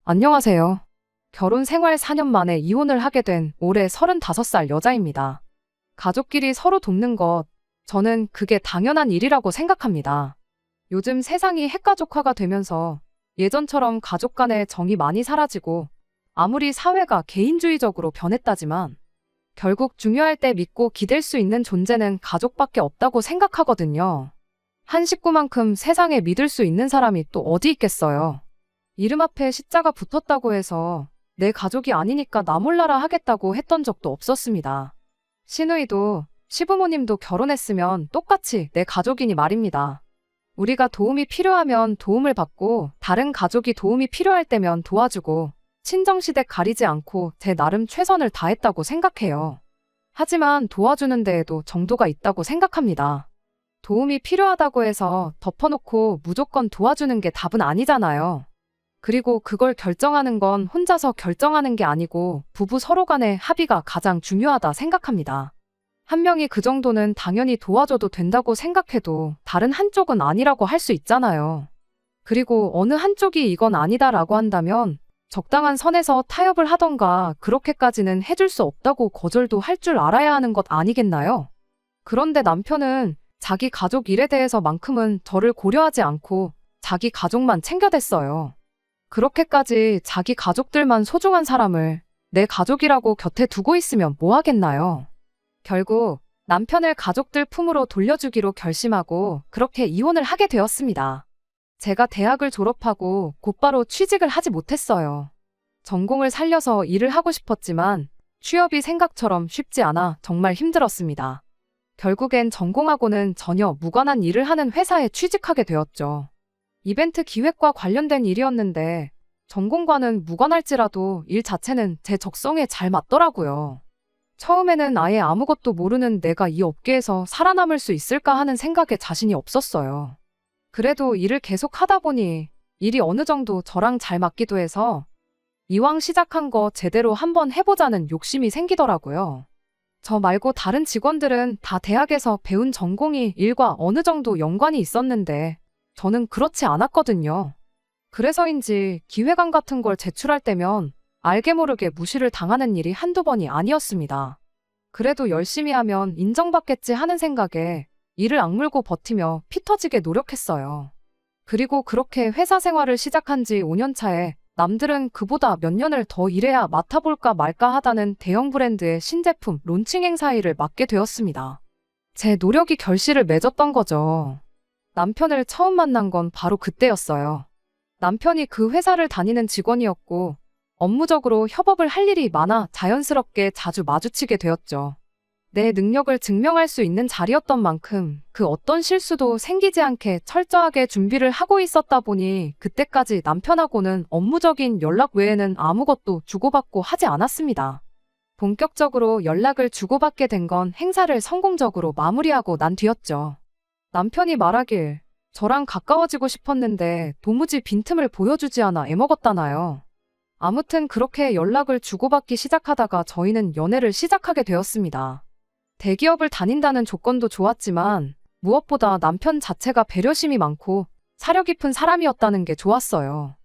안녕하세요. 결혼 생활 4년 만에 이혼을 하게 된 올해 35살 여자입니다. 가족끼리 서로 돕는 것, 저는 그게 당연한 일이라고 생각합니다. 요즘 세상이 핵가족화가 되면서 예전처럼 가족 간의 정이 많이 사라지고 아무리 사회가 개인주의적으로 변했다지만 결국 중요할 때 믿고 기댈 수 있는 존재는 가족밖에 없다고 생각하거든요. 한 식구만큼 세상에 믿을 수 있는 사람이 또 어디 있겠어요. 이름 앞에 시자가 붙었다고 해서 내 가족이 아니니까 나 몰라라 하겠다고 했던 적도 없었습니다. 시누이도 시부모님도 결혼했으면 똑같이 내 가족이니 말입니다. 우리가 도움이 필요하면 도움을 받고 다른 가족이 도움이 필요할 때면 도와주고 친정시댁 가리지 않고 제 나름 최선을 다했다고 생각해요. 하지만 도와주는 데에도 정도가 있다고 생각합니다. 도움이 필요하다고 해서 덮어놓고 무조건 도와주는 게 답은 아니잖아요. 그리고 그걸 결정하는 건 혼자서 결정하는 게 아니고 부부 서로 간의 합의가 가장 중요하다 생각합니다. 한 명이 그 정도는 당연히 도와줘도 된다고 생각해도 다른 한쪽은 아니라고 할 수 있잖아요. 그리고 어느 한쪽이 이건 아니다라고 한다면 적당한 선에서 타협을 하던가 그렇게까지는 해줄 수 없다고 거절도 할 줄 알아야 하는 것 아니겠나요? 그런데 남편은 자기 가족 일에 대해서만큼은 저를 고려하지 않고 자기 가족만 챙겨댔어요. 그렇게까지 자기 가족들만 소중한 사람을 내 가족이라고 곁에 두고 있으면 뭐 하겠나요? 결국 남편을 가족들 품으로 돌려주기로 결심하고 그렇게 이혼을 하게 되었습니다. 제가 대학을 졸업하고 곧바로 취직을 하지 못했어요. 전공을 살려서 일을 하고 싶었지만 취업이 생각처럼 쉽지 않아 정말 힘들었습니다. 결국엔 전공하고는 전혀 무관한 일을 하는 회사에 취직하게 되었죠. 이벤트 기획과 관련된 일이었는데 전공과는 무관할지라도 일 자체는 제 적성에 잘 맞더라고요. 처음에는 아예 아무것도 모르는 내가 이 업계에서 살아남을 수 있을까 하는 생각에 자신이 없었어요. 그래도 일을 계속 하다 보니 일이 어느 정도 저랑 잘 맞기도 해서 이왕 시작한 거 제대로 한번 해보자는 욕심이 생기더라고요. 저 말고 다른 직원들은 다 대학에서 배운 전공이 일과 어느 정도 연관이 있었는데 저는 그렇지 않았거든요. 그래서인지 기획안 같은 걸 제출할 때면 알게 모르게 무시를 당하는 일이 한두 번이 아니었습니다. 그래도 열심히 하면 인정받겠지 하는 생각에 이를 악물고 버티며 피 터지게 노력했어요. 그리고 그렇게 회사 생활을 시작한 지 5년 차에 남들은 그보다 몇 년을 더 일해야 맡아볼까 말까 하다는 대형 브랜드의 신제품 론칭 행사 일을 맡게 되었습니다. 제 노력이 결실을 맺었던 거죠. 남편을 처음 만난 건 바로 그때였어요. 남편이 그 회사를 다니는 직원이었고 업무적으로 협업을 할 일이 많아 자연스럽게 자주 마주치게 되었죠. 내 능력을 증명할 수 있는 자리였던 만큼 그 어떤 실수도 생기지 않게 철저하게 준비를 하고 있었다 보니 그때까지 남편하고는 업무적인 연락 외에는 아무것도 주고받고 하지 않았습니다. 본격적으로 연락을 주고받게 된 건 행사를 성공적으로 마무리하고 난 뒤였죠. 남편이 말하길 저랑 가까워지고 싶었는데 도무지 빈틈을 보여주지 않아 애먹었다나요. 아무튼 그렇게 연락을 주고받기 시작하다가 저희는 연애를 시작하게 되었습니다. 대기업을 다닌다는 조건도 좋았지만 무엇보다 남편 자체가 배려심이 많고 사려 깊은 사람이었다는 게 좋았어요.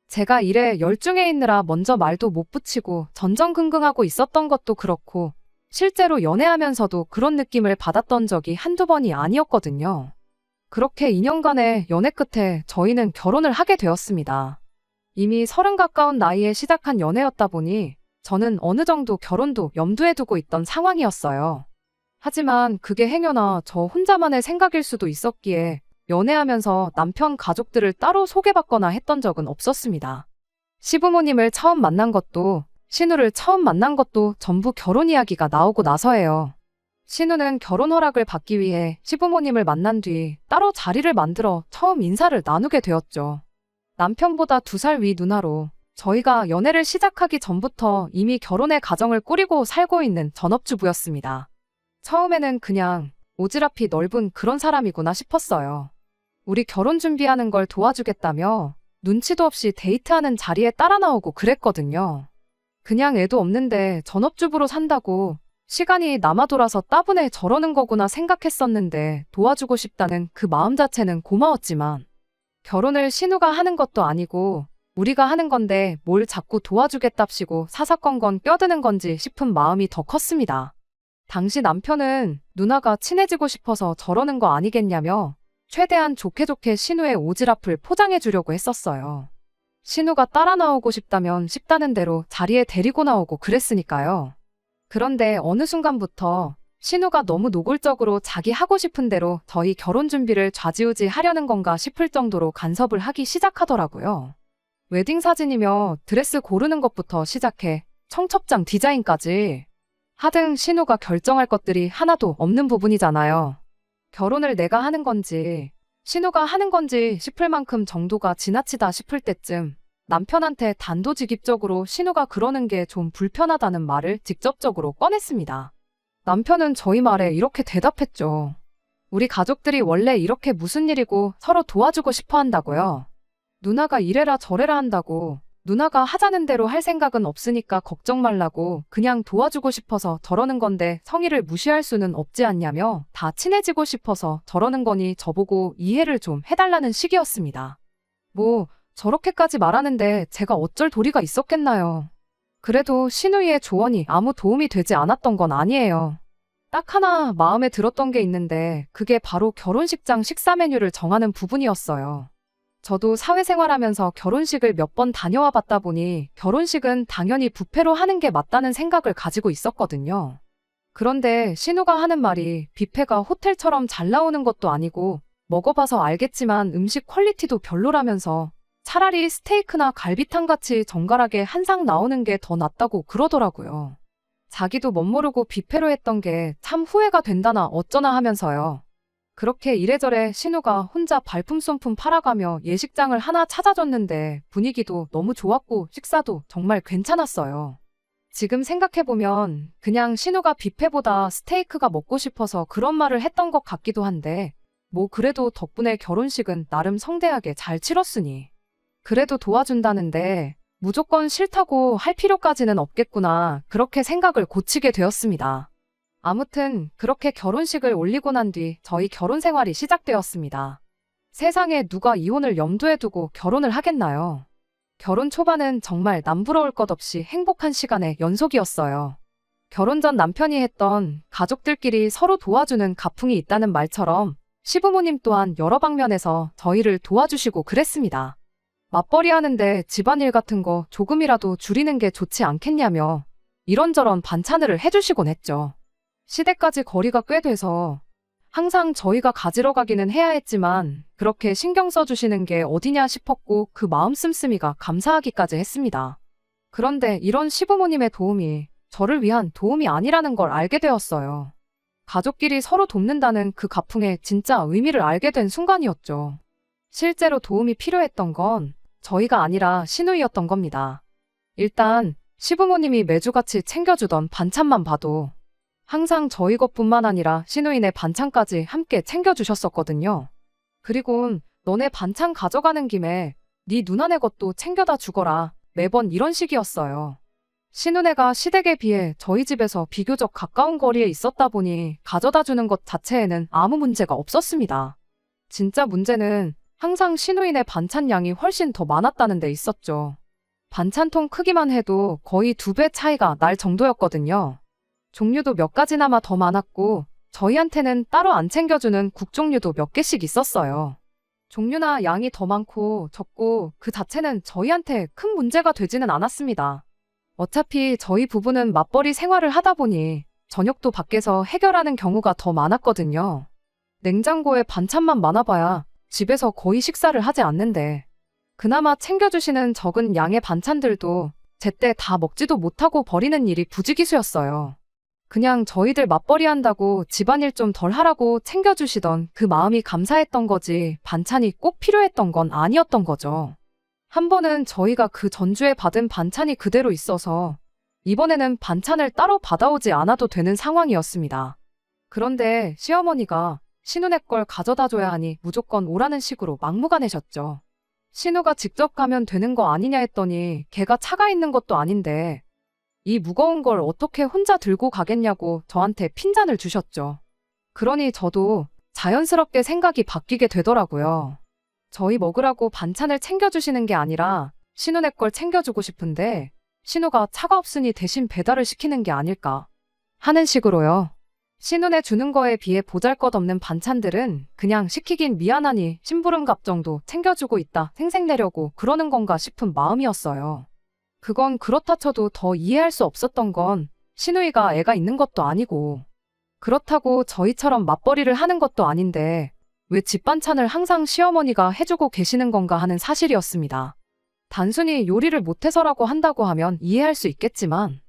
제가 일에 열중해 있느라 먼저 말도 못 붙이고 전전긍긍하고 있었던 것도 그렇고 실제로 연애하면서도 그런 느낌을 받았던 적이 한두 번이 아니었거든요. 그렇게 2년간의 연애 끝에 저희는 결혼을 하게 되었습니다. 이미 30 가까운 나이에 시작한 연애였다 보니 저는 어느 정도 결혼도 염두에 두고 있던 상황이었어요. 하지만 그게 행여나 저 혼자만의 생각일 수도 있었기에 연애하면서 남편 가족들을 따로 소개받거나 했던 적은 없었습니다. 시부모님을 처음 만난 것도 신우를 처음 만난 것도 전부 결혼 이야기가 나오고 나서예요. 신우는 결혼 허락을 받기 위해 시부모님을 만난 뒤 따로 자리를 만들어 처음 인사를 나누게 되었죠. 남편보다 2살 위 누나로 저희가 연애를 시작하기 전부터 이미 결혼의 가정을 꾸리고 살고 있는 전업주부였습니다. 처음에는 그냥 오지랖이 넓은 그런 사람이구나 싶었어요. 우리 결혼 준비하는 걸 도와주겠다며 눈치도 없이 데이트하는 자리에 따라 나오고 그랬거든요. 그냥 애도 없는데 전업주부로 산다고 시간이 남아 돌아서 따분해 저러는 거구나 생각했었는데 도와주고 싶다는 그 마음 자체는 고마웠지만 결혼을 신우가 하는 것도 아니고 우리가 하는 건데 뭘 자꾸 도와주겠답시고 사사건건 껴드는 건지 싶은 마음이 더 컸습니다. 당시 남편은 누나가 친해지고 싶어서 저러는 거 아니겠냐며 최대한 좋게 좋게 신우의 오지랖을 포장해 주려고 했었어요. 신우가 따라 나오고 싶다면 싶다는 대로 자리에 데리고 나오고 그랬으니까요. 그런데 어느 순간부터 신우가 너무 노골적으로 자기 하고 싶은 대로 저희 결혼 준비를 좌지우지 하려는 건가 싶을 정도로 간섭을 하기 시작하더라고요. 웨딩 사진이며 드레스 고르는 것부터 시작해 청첩장 디자인까지 하등 신우가 결정할 것들이 하나도 없는 부분이잖아요. 결혼을 내가 하는 건지 신우가 하는 건지 싶을 만큼 정도가 지나치다 싶을 때쯤 남편한테 단도직입적으로 신우가 그러는 게 좀 불편하다는 말을 직접적으로 꺼냈습니다. 남편은 저희 말에 이렇게 대답했죠. 우리 가족들이 원래 이렇게 무슨 일이고 서로 도와주고 싶어 한다고요. 누나가 이래라 저래라 한다고 누나가 하자는 대로 할 생각은 없으니까 걱정 말라고 그냥 도와주고 싶어서 저러는 건데 성의를 무시할 수는 없지 않냐며 다 친해지고 싶어서 저러는 거니 저보고 이해를 좀 해달라는 식이었습니다. 뭐 저렇게까지 말하는데 제가 어쩔 도리가 있었겠나요. 그래도 신우이의 조언이 아무 도움이 되지 않았던 건 아니에요. 딱 하나 마음에 들었던 게 있는데 그게 바로 결혼식장 식사 메뉴를 정하는 부분이었어요. 저도 사회생활하면서 결혼식을 몇 번 다녀와 봤다 보니 결혼식은 당연히 뷔페로 하는 게 맞다는 생각을 가지고 있었거든요. 그런데 신우가 하는 말이 뷔페가 호텔처럼 잘 나오는 것도 아니고 먹어봐서 알겠지만 음식 퀄리티도 별로라면서 차라리 스테이크나 갈비탕 같이 정갈하게 한 상 나오는 게 더 낫다고 그러더라고요. 자기도 멋모르고 뷔페로 했던 게 참 후회가 된다나 어쩌나 하면서요. 그렇게 이래저래 신우가 혼자 발품손품 팔아가며 예식장을 하나 찾아줬는데 분위기도 너무 좋았고 식사도 정말 괜찮았어요. 지금 생각해보면 그냥 신우가 뷔페보다 스테이크가 먹고 싶어서 그런 말을 했던 것 같기도 한데 뭐 그래도 덕분에 결혼식은 나름 성대하게 잘 치렀으니 그래도 도와준다는데 무조건 싫다고 할 필요까지는 없겠구나 그렇게 생각을 고치게 되었습니다. 아무튼 그렇게 결혼식을 올리고 난 뒤 저희 결혼 생활이 시작되었습니다. 세상에 누가 이혼을 염두에 두고 결혼을 하겠나요? 결혼 초반은 정말 남부러울 것 없이 행복한 시간의 연속이었어요. 결혼 전 남편이 했던 가족들끼리 서로 도와주는 가풍이 있다는 말처럼 시부모님 또한 여러 방면에서 저희를 도와주시고 그랬습니다. 맞벌이 하는데 집안일 같은 거 조금이라도 줄이는 게 좋지 않겠냐며 이런저런 반찬을 해주시곤 했죠. 시댁까지 거리가 꽤 돼서 항상 저희가 가지러 가기는 해야 했지만 그렇게 신경 써주시는 게 어디냐 싶었고 그 마음 씀씀이가 감사하기까지 했습니다. 그런데 이런 시부모님의 도움이 저를 위한 도움이 아니라는 걸 알게 되었어요. 가족끼리 서로 돕는다는 그 가풍의 진짜 의미를 알게 된 순간이었죠. 실제로 도움이 필요했던 건 저희가 아니라 신우이였던 겁니다. 일단 시부모님이 매주같이 챙겨주던 반찬만 봐도 항상 저희 것뿐만 아니라 신우이네 반찬까지 함께 챙겨주셨었거든요. 그리고 너네 반찬 가져가는 김에 네 누나네 것도 챙겨다 주거라 매번 이런 식이었어요. 신우네가 시댁에 비해 저희 집에서 비교적 가까운 거리에 있었다 보니 가져다 주는 것 자체에는 아무 문제가 없었습니다. 진짜 문제는 항상 신우이네 반찬 양이 훨씬 더 많았다는 데 있었죠. 반찬통 크기만 해도 거의 2배 차이가 날 정도였거든요. 종류도 몇 가지나마 더 많았고 저희한테는 따로 안 챙겨주는 국 종류도 몇 개씩 있었어요. 종류나 양이 더 많고 적고 그 자체는 저희한테 큰 문제가 되지는 않았습니다. 어차피 저희 부부는 맞벌이 생활을 하다 보니 저녁도 밖에서 해결하는 경우가 더 많았거든요. 냉장고에 반찬만 많아봐야 집에서 거의 식사를 하지 않는데 그나마 챙겨주시는 적은 양의 반찬들도 제때 다 먹지도 못하고 버리는 일이 부지기수였어요. 그냥 저희들 맞벌이 한다고 집안일 좀 덜 하라고 챙겨주시던 그 마음이 감사했던 거지 반찬이 꼭 필요했던 건 아니었던 거죠. 한 번은 저희가 그 전주에 받은 반찬이 그대로 있어서 이번에는 반찬을 따로 받아오지 않아도 되는 상황이었습니다. 그런데 시어머니가 신우네 걸 가져다 줘야 하니 무조건 오라는 식으로 막무가내셨죠. 신우가 직접 가면 되는 거 아니냐 했더니 걔가 차가 있는 것도 아닌데 이 무거운 걸 어떻게 혼자 들고 가겠냐고 저한테 핀잔을 주셨죠. 그러니 저도 자연스럽게 생각이 바뀌게 되더라고요. 저희 먹으라고 반찬을 챙겨주시는 게 아니라 신우네 걸 챙겨주고 싶은데 신우가 차가 없으니 대신 배달을 시키는 게 아닐까 하는 식으로요. 신우네 주는 거에 비해 보잘것없는 반찬들은 그냥 시키긴 미안하니 심부름값 정도 챙겨주고 있다 생색내려고 그러는 건가 싶은 마음이었어요. 그건 그렇다 쳐도 더 이해할 수 없었던 건 신우이가 애가 있는 것도 아니고 그렇다고 저희처럼 맞벌이를 하는 것도 아닌데 왜 집 반찬을 항상 시어머니가 해주고 계시는 건가 하는 사실이었습니다. 단순히 요리를 못해서라고 한다고 하면 이해할 수 있겠지만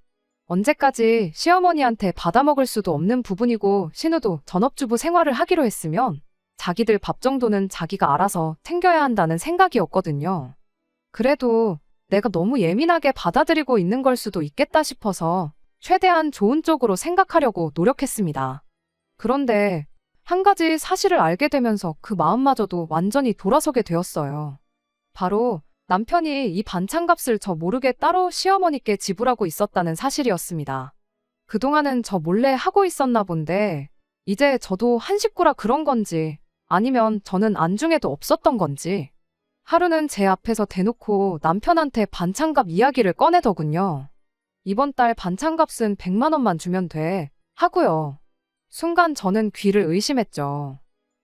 언제까지 시어머니한테 받아먹을 수도 없는 부분이고 신우도 전업주부 생활을 하기로 했으면 자기들 밥 정도는 자기가 알아서 챙겨야 한다는 생각이었거든요. 그래도 내가 너무 예민하게 받아들이고 있는 걸 수도 있겠다 싶어서 최대한 좋은 쪽으로 생각하려고 노력했습니다. 그런데 한 가지 사실을 알게 되면서 그 마음마저도 완전히 돌아서게 되었어요. 바로 남편이 이 반찬값을 저 모르게 따로 시어머니께 지불하고 있었다는 사실이었습니다. 그동안은 저 몰래 하고 있었나 본데 이제 저도 한 식구라 그런 건지 아니면 저는 안중에도 없었던 건지 하루는 제 앞에서 대놓고 남편한테 반찬값 이야기를 꺼내더군요. 이번 달 반찬값은 100만 원만 주면 돼 하고요. 순간 저는 귀를 의심했죠.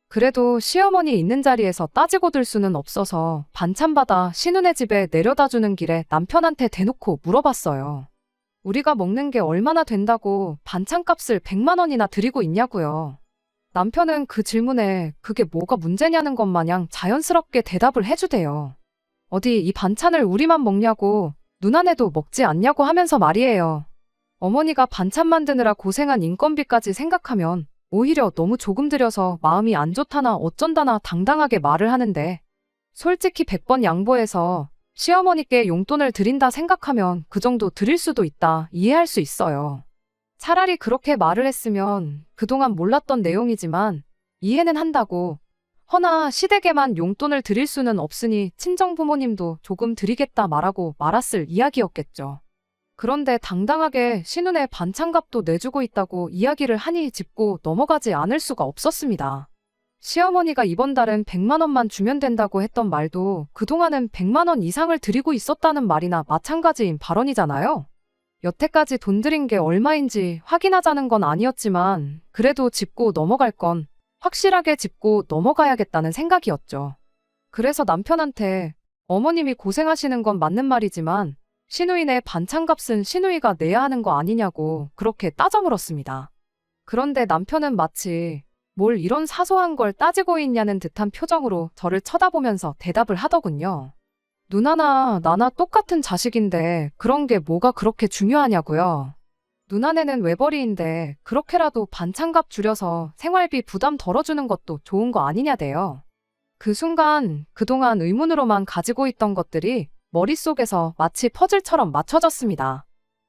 그래도 시어머니 있는 자리에서 따지고 들 수는 없어서 반찬 받아 신우네 집에 내려다 주는 길에 남편한테 대놓고 물어봤어요. 우리가 먹는 게 얼마나 된다고 반찬값을 100만 원이나 드리고 있냐고요. 남편은 그 질문에 그게 뭐가 문제냐는 것 마냥 자연스럽게 대답을 해주대요. 어디 이 반찬을 우리만 먹냐고 누나네도 먹지 않냐고 하면서 말이에요. 어머니가 반찬 만드느라 고생한 인건비까지 생각하면 오히려 너무 조금 들여서 마음이 안 좋다나 어쩐다나 당당하게 말을 하는데 솔직히 100번 양보해서 시어머니께 용돈을 드린다 생각하면 그 정도 드릴 수도 있다 이해할 수 있어요. 차라리 그렇게 말을 했으면 그동안 몰랐던 내용이지만 이해는 한다고 허나 시댁에만 용돈을 드릴 수는 없으니 친정부모님도 조금 드리겠다 말하고 말았을 이야기였겠죠. 그런데 당당하게 신우네 반찬값도 내주고 있다고 이야기를 하니 짚고 넘어가지 않을 수가 없었습니다. 시어머니가 이번 달은 100만 원만 주면 된다고 했던 말도 그동안은 100만 원 이상을 드리고 있었다는 말이나 마찬가지인 발언이잖아요. 여태까지 돈 들인 게 얼마인지 확인하자는 건 아니었지만 그래도 짚고 넘어갈 건 확실하게 짚고 넘어가야겠다는 생각이었죠. 그래서 남편한테 어머님이 고생하시는 건 맞는 말이지만 시누이네 반찬값은 시누이가 내야 하는 거 아니냐고 그렇게 따져 물었습니다. 그런데 남편은 마치 뭘 이런 사소한 걸 따지고 있냐는 듯한 표정으로 저를 쳐다보면서 대답을 하더군요. 누나나 나나 똑같은 자식인데 그런 게 뭐가 그렇게 중요하냐고요. 누나네는 외벌이인데 그렇게라도 반찬값 줄여서 생활비 부담 덜어주는 것도 좋은 거 아니냐대요. 그 순간 그동안 의문으로만 가지고 있던 것들이 머릿속에서 마치 퍼즐처럼 맞춰졌습니다.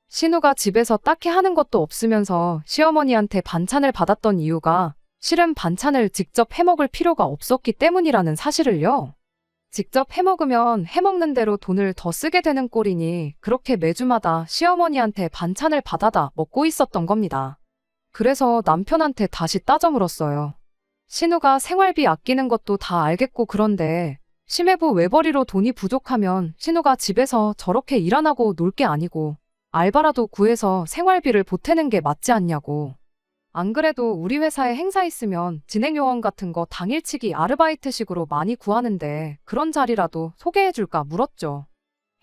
신우가 집에서 딱히 하는 것도 없으면서 시어머니한테 반찬을 받았던 이유가 실은 반찬을 직접 해먹을 필요가 없었기 때문이라는 사실을요. 직접 해먹으면 해먹는 대로 돈을 더 쓰게 되는 꼴이니 그렇게 매주마다 시어머니한테 반찬을 받아다 먹고 있었던 겁니다. 그래서 남편한테 다시 따져 물었어요. 신우가 생활비 아끼는 것도 다 알겠고 그런데 심해부 외벌이로 돈이 부족하면 신우가 집에서 저렇게 일 안 하고 놀 게 아니고 알바라도 구해서 생활비를 보태는 게 맞지 않냐고. 안 그래도 우리 회사에 행사 있으면 진행요원 같은 거 당일치기 아르바이트식으로 많이 구하는데 그런 자리라도 소개해줄까 물었죠.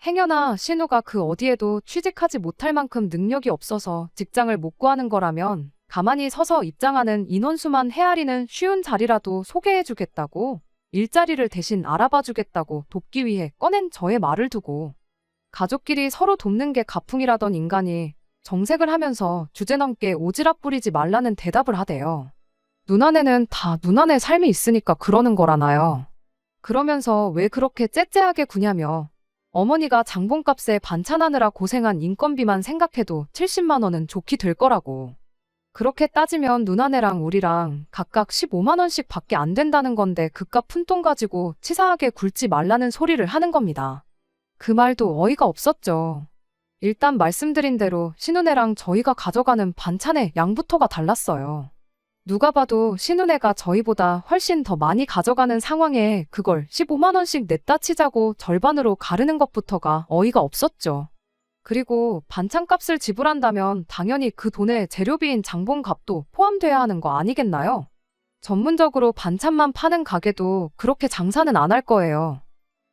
행여나 신우가 그 어디에도 취직하지 못할 만큼 능력이 없어서 직장을 못 구하는 거라면 가만히 서서 입장하는 인원수만 헤아리는 쉬운 자리라도 소개해주겠다고 일자리를 대신 알아봐주겠다고 돕기 위해 꺼낸 저의 말을 두고 가족끼리 서로 돕는 게 가풍이라던 인간이 정색을 하면서 주제넘게 오지랖 부리지 말라는 대답을 하대요. 누나네는 다 누나네 삶이 있으니까 그러는 거라나요. 그러면서 왜 그렇게 째째하게 구냐며 어머니가 장본값에 반찬하느라 고생한 인건비만 생각해도 70만 원은 좋게 될 거라고. 그렇게 따지면 누나네랑 우리랑 각각 15만 원씩 밖에 안 된다는 건데 그깟 푼돈 가지고 치사하게 굴지 말라는 소리를 하는 겁니다. 그 말도 어이가 없었죠. 일단 말씀드린 대로 신우네랑 저희가 가져가는 반찬의 양부터가 달랐어요. 누가 봐도 신우네가 저희보다 훨씬 더 많이 가져가는 상황에 그걸 15만 원씩 냈다 치자고 절반으로 가르는 것부터가 어이가 없었죠. 그리고 반찬값을 지불한다면 당연히 그 돈에 재료비인 장본값도 포함돼야 하는 거 아니겠나요? 전문적으로 반찬만 파는 가게도 그렇게 장사는 안 할 거예요.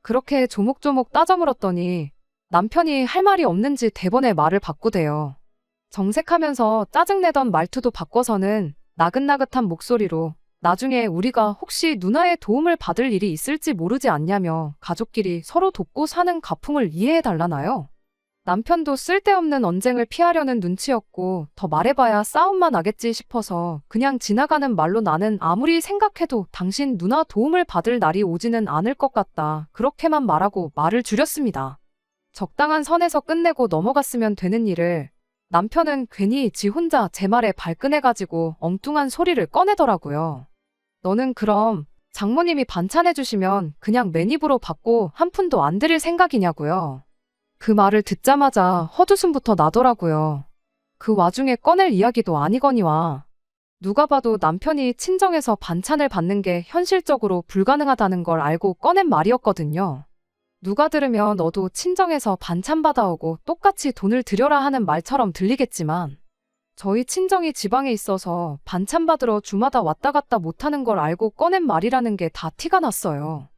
그렇게 조목조목 따져 물었더니 남편이 할 말이 없는지 대번에 말을 바꾸대요. 정색하면서 짜증내던 말투도 바꿔서는 나긋나긋한 목소리로 나중에 우리가 혹시 누나의 도움을 받을 일이 있을지 모르지 않냐며 가족끼리 서로 돕고 사는 가풍을 이해해달라나요? 남편도 쓸데없는 언쟁을 피하려는 눈치였고 더 말해봐야 싸움만 나겠지 싶어서 그냥 지나가는 말로 나는 아무리 생각해도 당신 누나 도움을 받을 날이 오지는 않을 것 같다. 그렇게만 말하고 말을 줄였습니다. 적당한 선에서 끝내고 넘어갔으면 되는 일을 남편은 괜히 지 혼자 제 말에 발끈해가지고 엉뚱한 소리를 꺼내더라고요. 너는 그럼 장모님이 반찬해주시면 그냥 맨입으로 받고 한 푼도 안 드릴 생각이냐고요. 그 말을 듣자마자 헛웃음부터 나더라고요. 그 와중에 꺼낼 이야기도 아니거니와 누가 봐도 남편이 친정에서 반찬을 받는 게 현실적으로 불가능하다는 걸 알고 꺼낸 말이었거든요. 누가 들으면 너도 친정에서 반찬 받아오고 똑같이 돈을 들여라 하는 말처럼 들리겠지만 저희 친정이 지방에 있어서 반찬 받으러 주마다 왔다 갔다 못하는 걸 알고 꺼낸 말이라는 게 다 티가 났어요.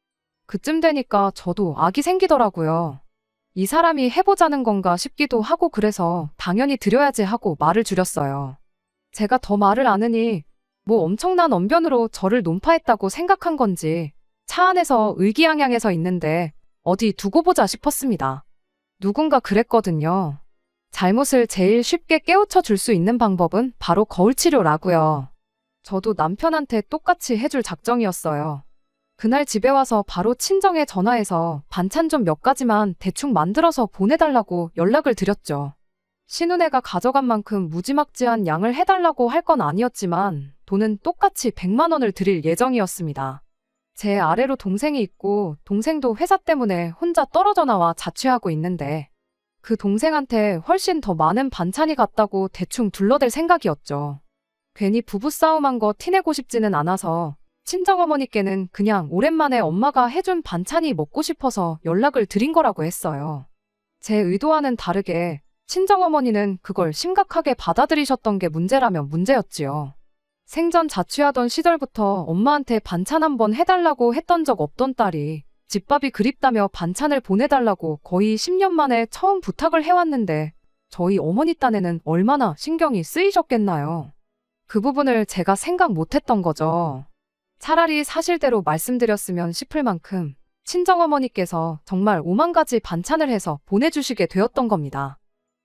그쯤 되니까 저도 악이 생기더라고요. 이 사람이 해보자는 건가 싶기도 하고 그래서 당연히 드려야지 하고 말을 줄였어요. 제가 더 말을 안 하니 뭐 엄청난 언변으로 저를 논파했다고 생각한 건지 차 안에서 의기양양해서 있는데 어디 두고 보자 싶었습니다. 누군가 그랬거든요. 잘못을 제일 쉽게 깨우쳐 줄 수 있는 방법은 바로 거울치료라고요. 저도 남편한테 똑같이 해줄 작정이었어요. 그날 집에 와서 바로 친정에 전화해서 반찬 좀 몇 가지만 대충 만들어서 보내달라고 연락을 드렸죠. 신우네가 가져간 만큼 무지막지한 양을 해달라고 할 건 아니었지만 돈은 똑같이 100만 원을 드릴 예정이었습니다. 제 아래로 동생이 있고 동생도 회사 때문에 혼자 떨어져 나와 자취하고 있는데 그 동생한테 훨씬 더 많은 반찬이 갔다고 대충 둘러댈 생각이었죠. 괜히 부부싸움한 거 티내고 싶지는 않아서 친정어머니께는 그냥 오랜만에 엄마가 해준 반찬이 먹고 싶어서 연락을 드린 거라고 했어요. 제 의도와는 다르게 친정어머니는 그걸 심각하게 받아들이셨던 게 문제라면 문제였지요. 생전 자취하던 시절부터 엄마한테 반찬 한번 해달라고 했던 적 없던 딸이 집밥이 그립다며 반찬을 보내달라고 거의 10년 만에 처음 부탁을 해왔는데 저희 어머니 딴에는 얼마나 신경이 쓰이셨겠나요? 그 부분을 제가 생각 못했던 거죠. 차라리 사실대로 말씀드렸으면 싶을 만큼 친정어머니께서 정말 5만 가지 반찬을 해서 보내주시게 되었던 겁니다.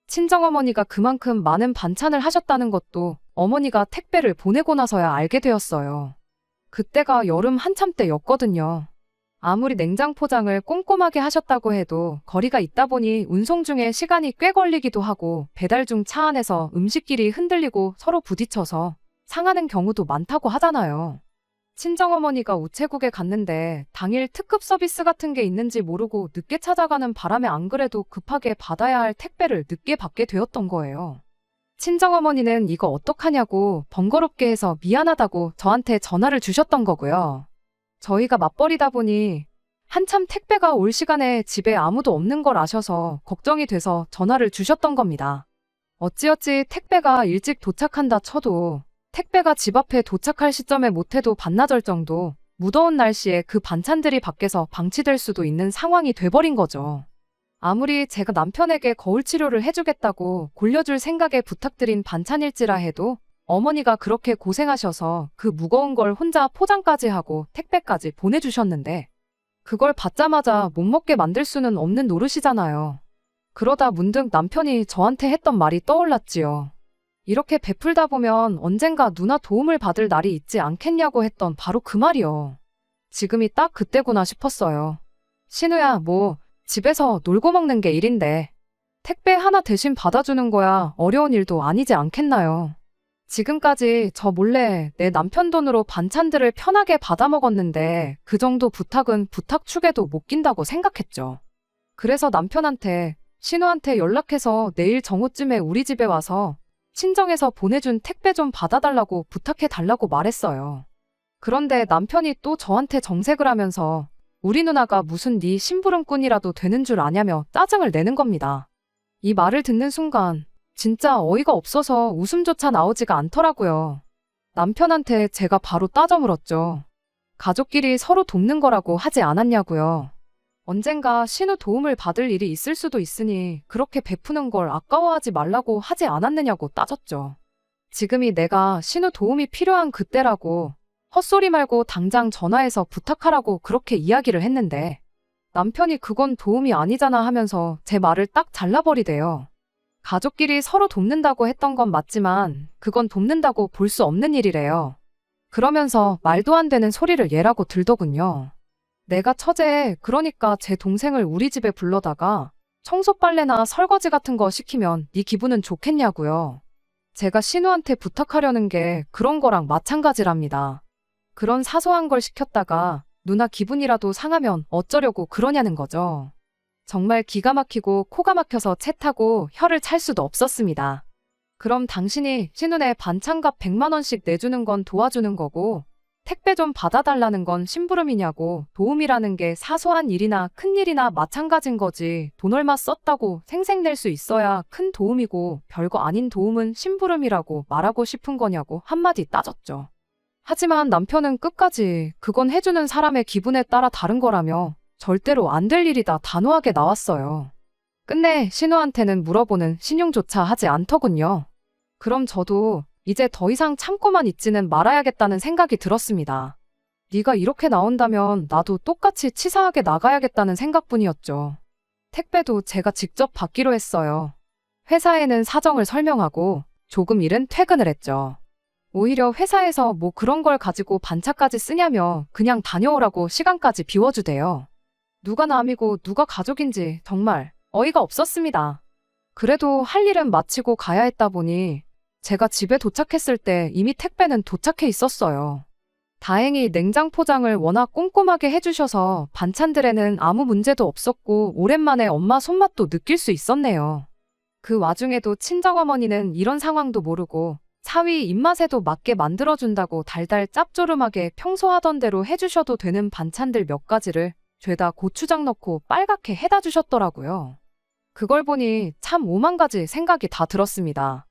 친정어머니가 그만큼 많은 반찬을 하셨다는 것도 어머니가 택배를 보내고 나서야 알게 되었어요. 그때가 여름 한참 때였거든요. 아무리 냉장 포장을 꼼꼼하게 하셨다고 해도 거리가 있다 보니 운송 중에 시간이 꽤 걸리기도 하고 배달 중 차 안에서 음식끼리 흔들리고 서로 부딪혀서 상하는 경우도 많다고 하잖아요. 친정어머니가 우체국에 갔는데 당일 특급 서비스 같은 게 있는지 모르고 늦게 찾아가는 바람에 안 그래도 급하게 받아야 할 택배를 늦게 받게 되었던 거예요. 친정어머니는 이거 어떡하냐고 번거롭게 해서 미안하다고 저한테 전화를 주셨던 거고요. 저희가 맞벌이다 보니 한참 택배가 올 시간에 집에 아무도 없는 걸 아셔서 걱정이 돼서 전화를 주셨던 겁니다. 어찌어찌 택배가 일찍 도착한다 쳐도 택배가 집 앞에 도착할 시점에 못해도 반나절 정도 무더운 날씨에 그 반찬들이 밖에서 방치될 수도 있는 상황이 돼버린 거죠. 아무리 제가 남편에게 거울 치료를 해주겠다고 골려줄 생각에 부탁드린 반찬일지라 해도 어머니가 그렇게 고생하셔서 그 무거운 걸 혼자 포장까지 하고 택배까지 보내주셨는데 그걸 받자마자 못 먹게 만들 수는 없는 노릇이잖아요. 그러다 문득 남편이 저한테 했던 말이 떠올랐지요. 이렇게 베풀다 보면 언젠가 누나 도움을 받을 날이 있지 않겠냐고 했던 바로 그 말이요. 지금이 딱 그때구나 싶었어요. 신우야, 뭐 집에서 놀고 먹는 게 일인데 택배 하나 대신 받아주는 거야 어려운 일도 아니지 않겠나요? 지금까지 저 몰래 내 남편 돈으로 반찬들을 편하게 받아 먹었는데 그 정도 부탁은 부탁 축에도 못 낀다고 생각했죠. 그래서 남편한테 신우한테 연락해서 내일 정오쯤에 우리 집에 와서 친정에서 보내준 택배 좀 받아달라고 부탁해달라고 말했어요. 그런데 남편이 또 저한테 정색을 하면서 우리 누나가 무슨 네 심부름꾼이라도 되는 줄 아냐며 짜증을 내는 겁니다. 이 말을 듣는 순간 진짜 어이가 없어서 웃음조차 나오지가 않더라고요. 남편한테 제가 바로 따져 물었죠. 가족끼리 서로 돕는 거라고 하지 않았냐고요. 언젠가 신우 도움을 받을 일이 있을 수도 있으니 그렇게 베푸는 걸 아까워하지 말라고 하지 않았느냐고 따졌죠. 지금이 내가 신우 도움이 필요한 그때라고 헛소리 말고 당장 전화해서 부탁하라고 그렇게 이야기를 했는데 남편이 그건 도움이 아니잖아 하면서 제 말을 딱 잘라버리대요. 가족끼리 서로 돕는다고 했던 건 맞지만 그건 돕는다고 볼 수 없는 일이래요. 그러면서 말도 안 되는 소리를 얘라고 들더군요. 내가 처제, 그러니까 제 동생을 우리 집에 불러다가 청소 빨래나 설거지 같은 거 시키면 네 기분은 좋겠냐고요. 제가 신우한테 부탁하려는 게 그런 거랑 마찬가지랍니다. 그런 사소한 걸 시켰다가 누나 기분이라도 상하면 어쩌려고 그러냐는 거죠. 정말 기가 막히고 코가 막혀서 채 타고 혀를 찰 수도 없었습니다. 그럼 당신이 신우네 반찬값 100만 원씩 내주는 건 도와주는 거고 택배 좀 받아달라는 건 심부름이냐고. 도움이라는 게 사소한 일이나 큰 일이나 마찬가지인 거지. 돈 얼마 썼다고 생색낼 수 있어야 큰 도움이고 별거 아닌 도움은 심부름이라고 말하고 싶은 거냐고 한마디 따졌죠. 하지만 남편은 끝까지 그건 해주는 사람의 기분에 따라 다른 거라며 절대로 안 될 일이다 단호하게 나왔어요. 끝내 신우한테는 물어보는 신용조차 하지 않더군요. 그럼 저도 이제 더 이상 참고만 있지는 말아야겠다는 생각이 들었습니다. 네가 이렇게 나온다면 나도 똑같이 치사하게 나가야겠다는 생각뿐이었죠. 택배도 제가 직접 받기로 했어요. 회사에는 사정을 설명하고 조금 일은 퇴근을 했죠. 오히려 회사에서 뭐 그런 걸 가지고 반차까지 쓰냐며 그냥 다녀오라고 시간까지 비워주대요. 누가 남이고 누가 가족인지 정말 어이가 없었습니다. 그래도 할 일은 마치고 가야 했다 보니 제가 집에 도착했을 때 이미 택배는 도착해 있었어요. 다행히 냉장 포장을 워낙 꼼꼼하게 해주셔서 반찬들에는 아무 문제도 없었고 오랜만에 엄마 손맛도 느낄 수 있었네요. 그 와중에도 친정어머니는 이런 상황도 모르고 사위 입맛에도 맞게 만들어준다고 달달 짭조름하게 평소 하던 대로 해주셔도 되는 반찬들 몇 가지를 죄다 고추장 넣고 빨갛게 해다 주셨더라고요. 그걸 보니 참 오만 가지 생각이 다 들었습니다.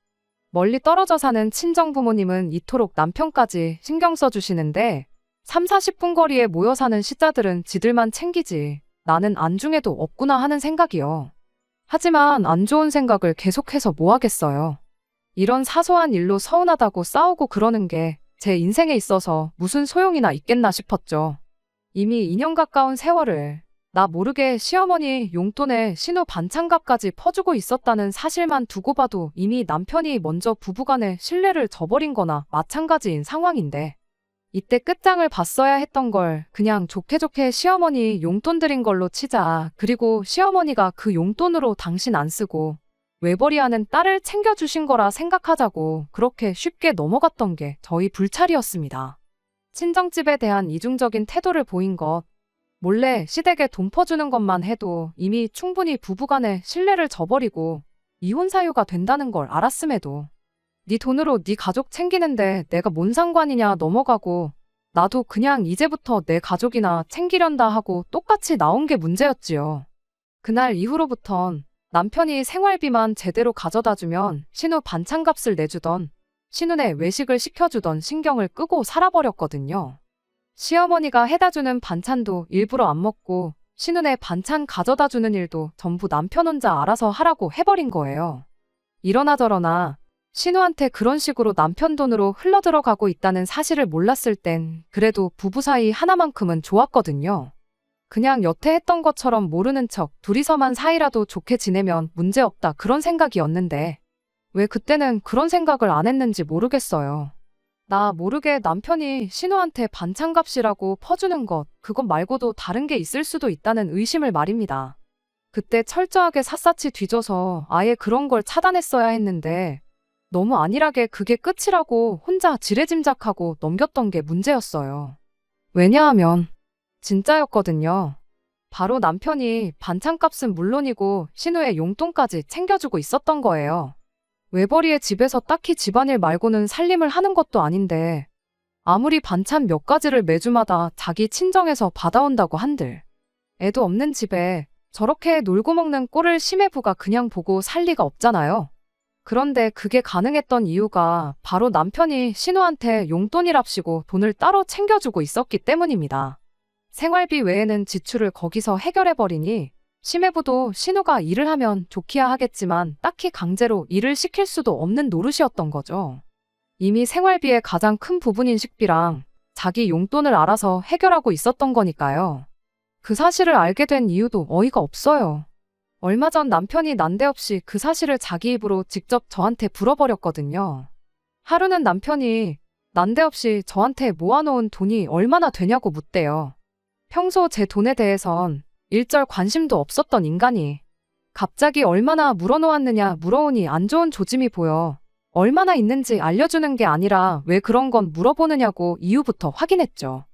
멀리 떨어져 사는 친정 부모님은 이토록 남편까지 신경 써주시는데 3, 40분 거리에 모여 사는 시자들은 지들만 챙기지 나는 안중에도 없구나 하는 생각이요. 하지만 안 좋은 생각을 계속해서 뭐 하겠어요. 이런 사소한 일로 서운하다고 싸우고 그러는 게 제 인생에 있어서 무슨 소용이나 있겠나 싶었죠. 이미 2년 가까운 세월을 나 모르게 시어머니 용돈에 신우 반찬값까지 퍼주고 있었다는 사실만 두고 봐도 이미 남편이 먼저 부부간의 신뢰를 저버린 거나 마찬가지인 상황인데 이때 끝장을 봤어야 했던 걸 그냥 좋게 좋게 시어머니 용돈 드린 걸로 치자. 그리고 시어머니가 그 용돈으로 당신 안 쓰고 외벌이하는 딸을 챙겨주신 거라 생각하자고 그렇게 쉽게 넘어갔던 게 저희 불찰이었습니다. 친정집에 대한 이중적인 태도를 보인 것, 몰래 시댁에 돈 퍼주는 것만 해도 이미 충분히 부부간의 신뢰를 저버리고 이혼 사유가 된다는 걸 알았음에도 네 돈으로 네 가족 챙기는데 내가 뭔 상관이냐 넘어가고 나도 그냥 이제부터 내 가족이나 챙기련다 하고 똑같이 나온 게 문제였지요. 그날 이후로부턴 남편이 생활비만 제대로 가져다주면 신우 반찬값을 내주던 신우네 외식을 시켜주던 신경을 끄고 살아버렸거든요. 시어머니가 해다주는 반찬도 일부러 안 먹고 신우네 반찬 가져다주는 일도 전부 남편 혼자 알아서 하라고 해버린 거예요. 이러나 저러나 신우한테 그런 식으로 남편 돈으로 흘러들어가고 있다는 사실을 몰랐을 땐 그래도 부부 사이 하나만큼은 좋았거든요. 그냥 여태 했던 것처럼 모르는 척 둘이서만 사이라도 좋게 지내면 문제없다 그런 생각이었는데 왜 그때는 그런 생각을 안 했는지 모르겠어요. 나 모르게 남편이 신우한테 반찬값이라고 퍼주는 것, 그것 말고도 다른 게 있을 수도 있다는 의심을 말입니다. 그때 철저하게 샅샅이 뒤져서 아예 그런 걸 차단했어야 했는데 너무 안일하게 그게 끝이라고 혼자 지레짐작하고 넘겼던 게 문제였어요. 왜냐하면 진짜였거든요. 바로 남편이 반찬값은 물론이고 신우의 용돈까지 챙겨주고 있었던 거예요. 외벌이의 집에서 딱히 집안일 말고는 살림을 하는 것도 아닌데 아무리 반찬 몇 가지를 매주마다 자기 친정에서 받아온다고 한들 애도 없는 집에 저렇게 놀고 먹는 꼴을 심해부가 그냥 보고 살 리가 없잖아요. 그런데 그게 가능했던 이유가 바로 남편이 신우한테 용돈이랍시고 돈을 따로 챙겨주고 있었기 때문입니다. 생활비 외에는 지출을 거기서 해결해버리니 심해부도 신우가 일을 하면 좋기야 하겠지만 딱히 강제로 일을 시킬 수도 없는 노릇이었던 거죠. 이미 생활비의 가장 큰 부분인 식비랑 자기 용돈을 알아서 해결하고 있었던 거니까요. 그 사실을 알게 된 이유도 어이가 없어요. 얼마 전 남편이 난데없이 그 사실을 자기 입으로 직접 저한테 물어버렸거든요. 하루는 남편이 난데없이 저한테 모아놓은 돈이 얼마나 되냐고 묻대요. 평소 제 돈에 대해선 일절 관심도 없었던 인간이 갑자기 얼마나 물어놓았느냐 물어오니 안 좋은 조짐이 보여 얼마나 있는지 알려주는 게 아니라 왜 그런 건 물어보느냐고 이유부터 확인했죠.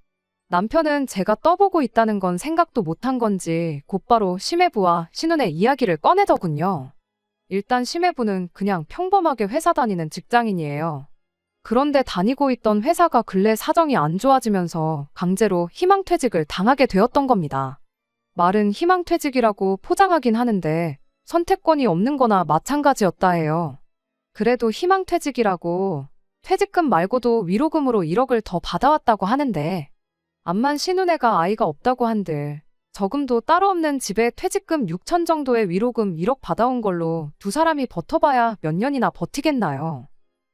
남편은 제가 떠보고 있다는 건 생각도 못한 건지 곧바로 심해부와 신운의 이야기를 꺼내더군요. 일단 심해부는 그냥 평범하게 회사 다니는 직장인이에요. 그런데 다니고 있던 회사가 근래 사정이 안 좋아지면서 강제로 희망퇴직을 당하게 되었던 겁니다. 말은 희망퇴직이라고 포장하긴 하는데 선택권이 없는 거나 마찬가지였다 해요. 그래도 희망퇴직이라고 퇴직금 말고도 위로금으로 1억을 더 받아왔다고 하는데 암만 신혼애가 아이가 없다고 한들 저금도 따로 없는 집에 퇴직금 6천 정도의 위로금 1억 받아온 걸로 두 사람이 버텨봐야 몇 년이나 버티겠나요.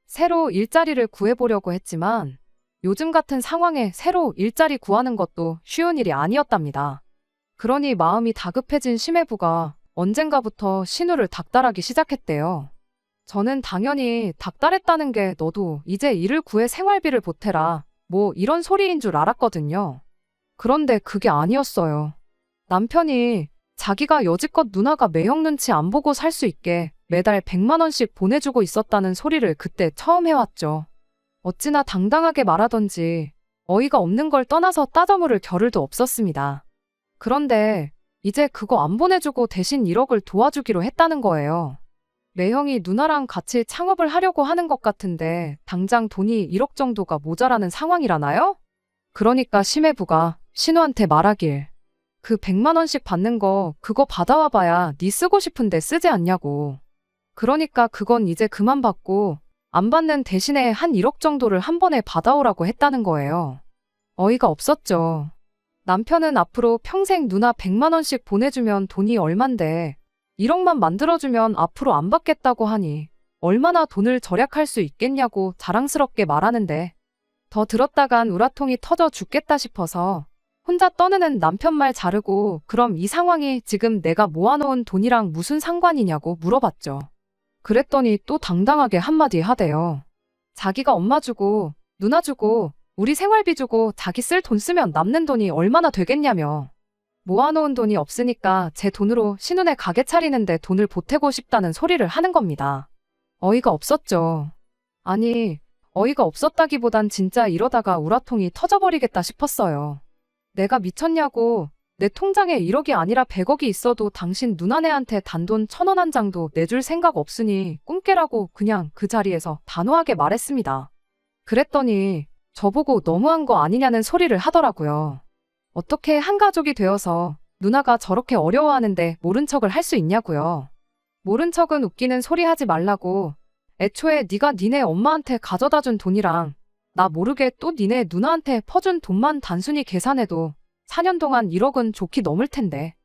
새로 일자리를 구해보려고 했지만 요즘 같은 상황에 새로 일자리 구하는 것도 쉬운 일이 아니었답니다. 그러니 마음이 다급해진 심해부가 언젠가부터 신우를 닥달하기 시작했대요. 저는 당연히 닥달했다는 게 너도 이제 일을 구해 생활비를 보태라 뭐 이런 소리인 줄 알았거든요. 그런데 그게 아니었어요. 남편이 자기가 여지껏 누나가 매형 눈치 안 보고 살 수 있게 매달 100만 원씩 보내주고 있었다는 소리를 그때 처음 해왔죠. 어찌나 당당하게 말하던지 어이가 없는 걸 떠나서 따져물을 겨를도 없었습니다. 그런데 이제 그거 안 보내주고 대신 1억을 도와주기로 했다는 거예요. 매형이 누나랑 같이 창업을 하려고 하는 것 같은데 당장 돈이 1억 정도가 모자라는 상황이라나요? 그러니까 심해부가 신우한테 말하길 그 100만 원씩 받는 거 그거 받아와 봐야 네 쓰고 싶은데 쓰지 않냐고. 그러니까 그건 이제 그만 받고 안 받는 대신에 한 1억 정도를 한 번에 받아오라고 했다는 거예요. 어이가 없었죠. 남편은 앞으로 평생 누나 100만 원씩 보내주면 돈이 얼만데 1억만 만들어주면 앞으로 안 받겠다고 하니 얼마나 돈을 절약할 수 있겠냐고 자랑스럽게 말하는데 더 들었다간 우라통이 터져 죽겠다 싶어서 혼자 떠드는 남편 말 자르고 그럼 이 상황이 지금 내가 모아놓은 돈이랑 무슨 상관이냐고 물어봤죠. 그랬더니 또 당당하게 한마디 하대요. 자기가 엄마 주고 누나 주고 우리 생활비 주고 자기 쓸 돈 쓰면 남는 돈이 얼마나 되겠냐며. 모아놓은 돈이 없으니까 제 돈으로 신혼에 가게 차리는데 돈을 보태고 싶다는 소리를 하는 겁니다. 어이가 없었죠. 아니, 어이가 없었다기보단 진짜 이러다가 우라통이 터져버리겠다 싶었어요. 내가 미쳤냐고. 내 통장에 1억이 아니라 100억이 있어도 당신 누나네한테 단돈 1,000원 한 장도 내줄 생각 없으니 꿈깨라고 그냥 그 자리에서 단호하게 말했습니다. 그랬더니 저보고 너무한 거 아니냐는 소리를 하더라고요. 어떻게 한 가족이 되어서 누나가 저렇게 어려워하는데 모른 척을 할 수 있냐고요. 모른 척은 웃기는 소리 하지 말라고. 애초에 네가 니네 엄마한테 가져다 준 돈이랑 나 모르게 또 니네 누나한테 퍼준 돈만 단순히 계산해도 4년 동안 1억은 좋게 넘을 텐데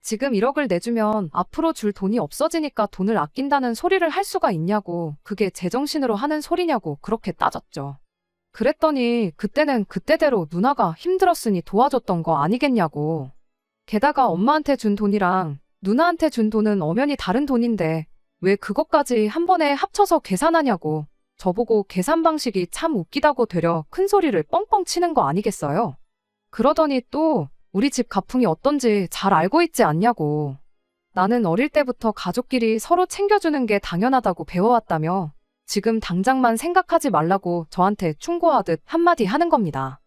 지금 1억을 내주면 앞으로 줄 돈이 없어지니까 돈을 아낀다는 소리를 할 수가 있냐고. 그게 제정신으로 하는 소리냐고 그렇게 따졌죠. 그랬더니 그때는 그때대로 누나가 힘들었으니 도와줬던 거 아니겠냐고. 게다가 엄마한테 준 돈이랑 누나한테 준 돈은 엄연히 다른 돈인데 왜 그것까지 한 번에 합쳐서 계산하냐고. 저보고 계산 방식이 참 웃기다고 되려 큰 소리를 뻥뻥 치는 거 아니겠어요? 그러더니 또 우리 집 가풍이 어떤지 잘 알고 있지 않냐고. 나는 어릴 때부터 가족끼리 서로 챙겨주는 게 당연하다고 배워왔다며 지금 당장만 생각하지 말라고 저한테 충고하듯 한마디 하는 겁니다.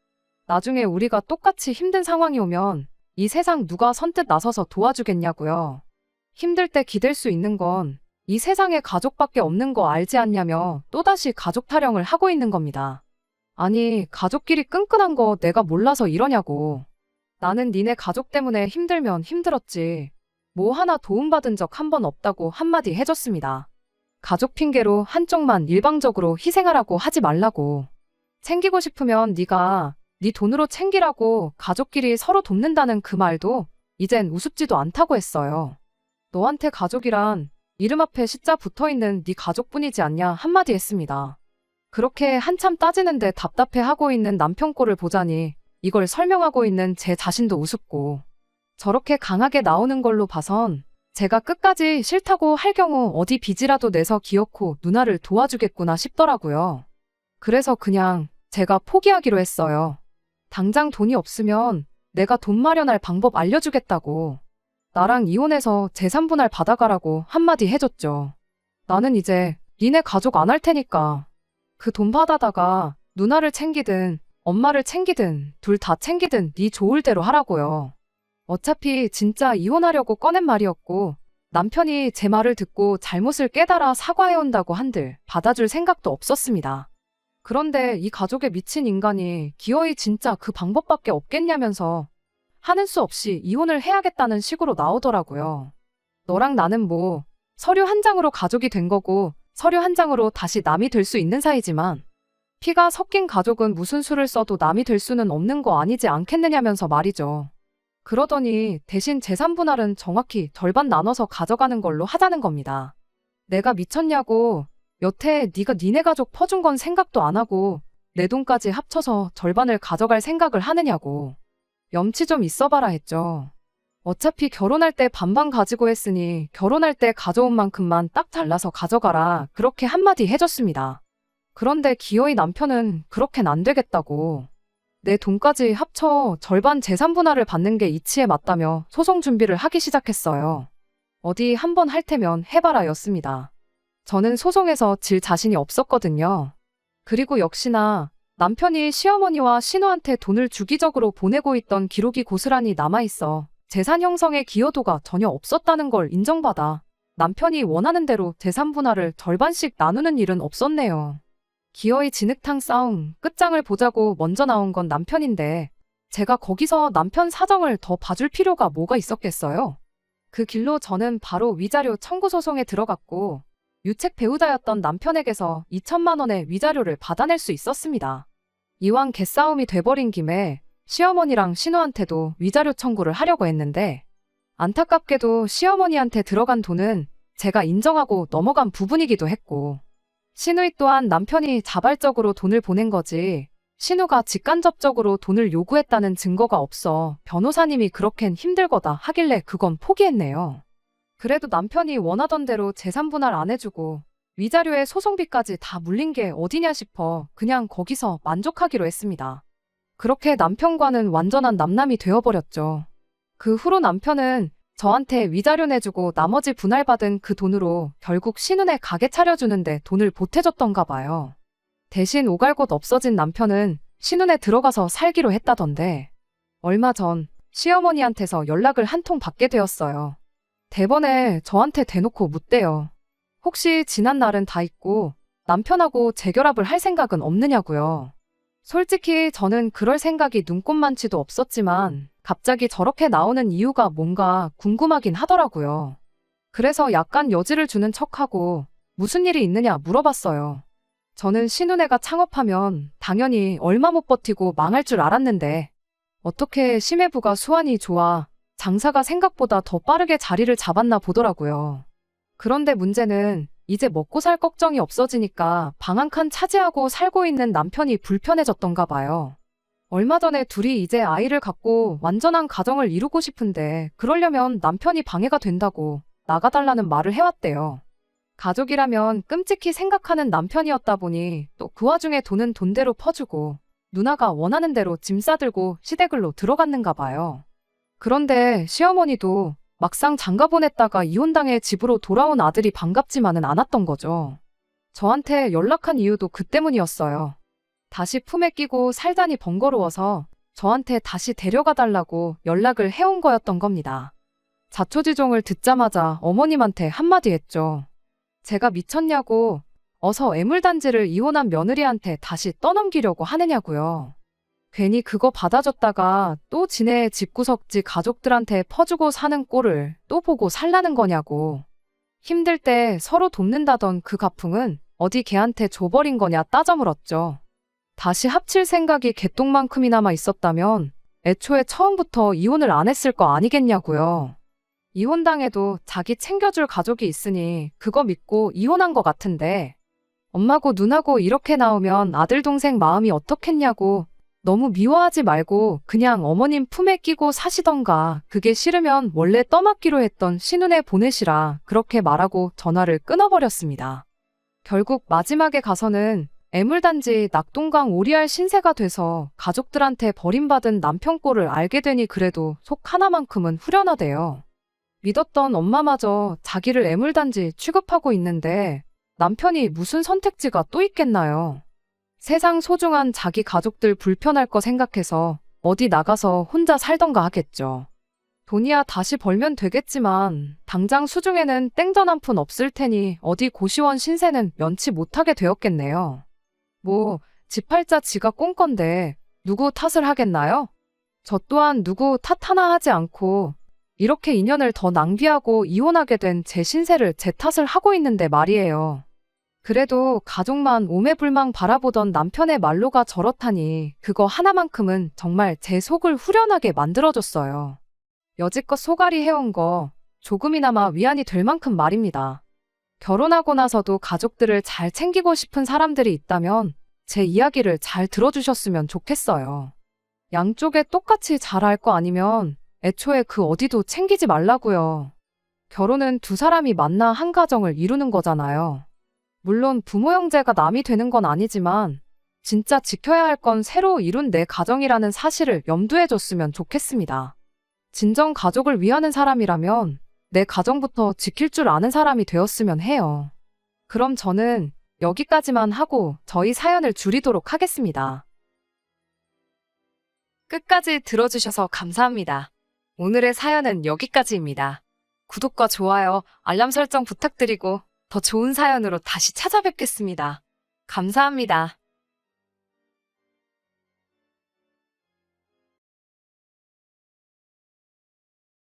나중에 우리가 똑같이 힘든 상황이 오면 이 세상 누가 선뜻 나서서 도와주겠냐고요. 힘들 때 기댈 수 있는 건 이 세상에 가족밖에 없는 거 알지 않냐며 또다시 가족 타령을 하고 있는 겁니다. 아니, 가족끼리 끈끈한 거 내가 몰라서 이러냐고. 나는 니네 가족 때문에 힘들면 힘들었지. 뭐 하나 도움받은 적 한 번 없다고 한마디 해줬습니다. 가족 핑계로 한쪽만 일방적으로 희생하라고 하지 말라고. 챙기고 싶으면 네가 네 돈으로 챙기라고 가족끼리 서로 돕는다는 그 말도 이젠 우습지도 않다고 했어요. 너한테 가족이란 이름 앞에 시자 붙어있는 네 가족뿐이지 않냐 한마디 했습니다. 그렇게 한참 따지는데 답답해하고 있는 남편 꼴을 보자니 이걸 설명하고 있는 제 자신도 우습고, 저렇게 강하게 나오는 걸로 봐선 제가 끝까지 싫다고 할 경우 어디 빚이라도 내서 기어코 누나를 도와주겠구나 싶더라고요. 그래서 그냥 제가 포기하기로 했어요. 당장 돈이 없으면 내가 돈 마련할 방법 알려주겠다고. 나랑 이혼해서 재산 분할 받아가라고 한마디 해줬죠. 나는 이제 니네 가족 안 할 테니까 그 돈 받아다가 누나를 챙기든 엄마를 챙기든 둘 다 챙기든 네 좋을 대로 하라고요. 어차피 진짜 이혼하려고 꺼낸 말이었고, 남편이 제 말을 듣고 잘못을 깨달아 사과해온다고 한들 받아줄 생각도 없었습니다. 그런데 이 가족에 미친 인간이 기어이 진짜 그 방법밖에 없겠냐면서 하는 수 없이 이혼을 해야겠다는 식으로 나오더라고요. 너랑 나는 뭐 서류 한 장으로 가족이 된 거고 서류 한 장으로 다시 남이 될 수 있는 사이지만, 피가 섞인 가족은 무슨 수를 써도 남이 될 수는 없는 거 아니지 않겠느냐면서 말이죠. 그러더니 대신 재산 분할은 정확히 절반 나눠서 가져가는 걸로 하자는 겁니다. 내가 미쳤냐고. 여태 네가 니네 가족 퍼준 건 생각도 안 하고 내 돈까지 합쳐서 절반을 가져갈 생각을 하느냐고. 염치 좀 있어봐라 했죠. 어차피 결혼할 때 반반 가지고 했으니 결혼할 때 가져온 만큼만 딱 잘라서 가져가라, 그렇게 한마디 해줬습니다. 그런데 기어이 남편은 그렇게는 안 되겠다고. 내 돈까지 합쳐 절반 재산 분할을 받는 게 이치에 맞다며 소송 준비를 하기 시작했어요. 어디 한번 할 테면 해봐라 였습니다. 저는 소송에서 질 자신이 없었거든요. 그리고 역시나 남편이 시어머니와 신우한테 돈을 주기적으로 보내고 있던 기록이 고스란히 남아있어 재산 형성의 기여도가 전혀 없었다는 걸 인정받아 남편이 원하는 대로 재산 분할을 절반씩 나누는 일은 없었네요. 기어이 진흙탕 싸움 끝장을 보자고 먼저 나온 건 남편인데 제가 거기서 남편 사정을 더 봐줄 필요가 뭐가 있었겠어요? 그 길로 저는 바로 위자료 청구 소송에 들어갔고 유책 배우자였던 남편에게서 2천만 원의 위자료를 받아낼 수 있었습니다. 이왕 개싸움이 돼버린 김에 시어머니랑 신우한테도 위자료 청구를 하려고 했는데, 안타깝게도 시어머니한테 들어간 돈은 제가 인정하고 넘어간 부분이기도 했고, 신우이 또한 남편이 자발적으로 돈을 보낸 거지 신우가 직간접적으로 돈을 요구했다는 증거가 없어 변호사님이 그렇겐 힘들거다 하길래 그건 포기했네요. 그래도 남편이 원하던 대로 재산 분할 안 해주고 위자료에 소송비까지 다 물린 게 어디냐 싶어 그냥 거기서 만족하기로 했습니다. 그렇게 남편과는 완전한 남남이 되어버렸죠. 그 후로 남편은 저한테 위자료 내주고 나머지 분할받은 그 돈으로 결국 신우네 가게 차려주는데 돈을 보태줬던가 봐요. 대신 오갈 곳 없어진 남편은 신우네 들어가서 살기로 했다던데, 얼마 전 시어머니한테서 연락을 한 통 받게 되었어요. 대번에 저한테 대놓고 묻대요. 혹시 지난 날은 다 잊고 남편하고 재결합을 할 생각은 없느냐고요. 솔직히 저는 그럴 생각이 눈꼽만치도 없었지만 갑자기 저렇게 나오는 이유가 뭔가 궁금하긴 하더라고요. 그래서 약간 여지를 주는 척하고 무슨 일이 있느냐 물어봤어요. 저는 신우네가 창업하면 당연히 얼마 못 버티고 망할 줄 알았는데 어떻게 심해부가 수완이 좋아 장사가 생각보다 더 빠르게 자리를 잡았나 보더라고요. 그런데 문제는 이제 먹고 살 걱정이 없어지니까 방 한 칸 차지하고 살고 있는 남편이 불편해졌던가 봐요. 얼마 전에 둘이 이제 아이를 갖고 완전한 가정을 이루고 싶은데 그러려면 남편이 방해가 된다고 나가달라는 말을 해왔대요. 가족이라면 끔찍히 생각하는 남편이었다 보니 또 그 와중에 돈은 돈대로 퍼주고 누나가 원하는 대로 짐 싸들고 시댁을로 들어갔는가 봐요. 그런데 시어머니도 막상 장가 보냈다가 이혼당해 집으로 돌아온 아들이 반갑지만은 않았던 거죠. 저한테 연락한 이유도 그 때문이었어요. 다시 품에 끼고 살자니 번거로워서 저한테 다시 데려가 달라고 연락을 해온 거였던 겁니다. 자초지종을 듣자마자 어머님한테 한마디 했죠. 제가 미쳤냐고 어서 애물단지를 이혼한 며느리한테 다시 떠넘기려고 하느냐고요. 괜히 그거 받아줬다가 또 지네 집구석지 가족들한테 퍼주고 사는 꼴을 또 보고 살라는 거냐고. 힘들 때 서로 돕는다던 그 가풍은 어디 걔한테 줘버린 거냐 따져 물었죠. 다시 합칠 생각이 개똥만큼이나마 있었다면 애초에 처음부터 이혼을 안 했을 거 아니겠냐고요. 이혼당해도 자기 챙겨줄 가족이 있으니 그거 믿고 이혼한 거 같은데 엄마고 누나고 이렇게 나오면 아들 동생 마음이 어떻겠냐고. 너무 미워하지 말고 그냥 어머님 품에 끼고 사시던가. 그게 싫으면 원래 떠맡기로 했던 신혼에 보내시라. 그렇게 말하고 전화를 끊어버렸습니다. 결국 마지막에 가서는 애물단지 낙동강 오리알 신세가 돼서 가족들한테 버림받은 남편 꼴을 알게 되니 그래도 속 하나만큼은 후련하대요. 믿었던 엄마마저 자기를 애물단지 취급하고 있는데 남편이 무슨 선택지가 또 있겠나요? 세상 소중한 자기 가족들 불편할 거 생각해서 어디 나가서 혼자 살던가 하겠죠. 돈이야 다시 벌면 되겠지만 당장 수중에는 땡전 한 푼 없을 테니 어디 고시원 신세는 면치 못하게 되었겠네요. 뭐 지팔자 지가 꼰 건데 누구 탓을 하겠나요? 저 또한 누구 탓 하나 하지 않고 이렇게 인연을 더 낭비하고 이혼하게 된 제 신세를 제 탓을 하고 있는데 말이에요. 그래도 가족만 오매불망 바라보던 남편의 말로가 저렇다니 그거 하나만큼은 정말 제 속을 후련하게 만들어줬어요. 여지껏 소갈이 해온 거 조금이나마 위안이 될 만큼 말입니다. 결혼하고 나서도 가족들을 잘 챙기고 싶은 사람들이 있다면 제 이야기를 잘 들어주셨으면 좋겠어요. 양쪽에 똑같이 잘할 거 아니면 애초에 그 어디도 챙기지 말라고요. 결혼은 두 사람이 만나 한 가정을 이루는 거잖아요. 물론 부모 형제가 남이 되는 건 아니지만 진짜 지켜야 할 건 새로 이룬 내 가정이라는 사실을 염두에 줬으면 좋겠습니다. 진정 가족을 위하는 사람이라면 내 가정부터 지킬 줄 아는 사람이 되었으면 해요. 그럼 저는 여기까지만 하고 저희 사연을 줄이도록 하겠습니다. 끝까지 들어주셔서 감사합니다. 오늘의 사연은 여기까지입니다. 구독과 좋아요, 알람 설정 부탁드리고 더 좋은 사연으로 다시 찾아뵙겠습니다. 감사합니다.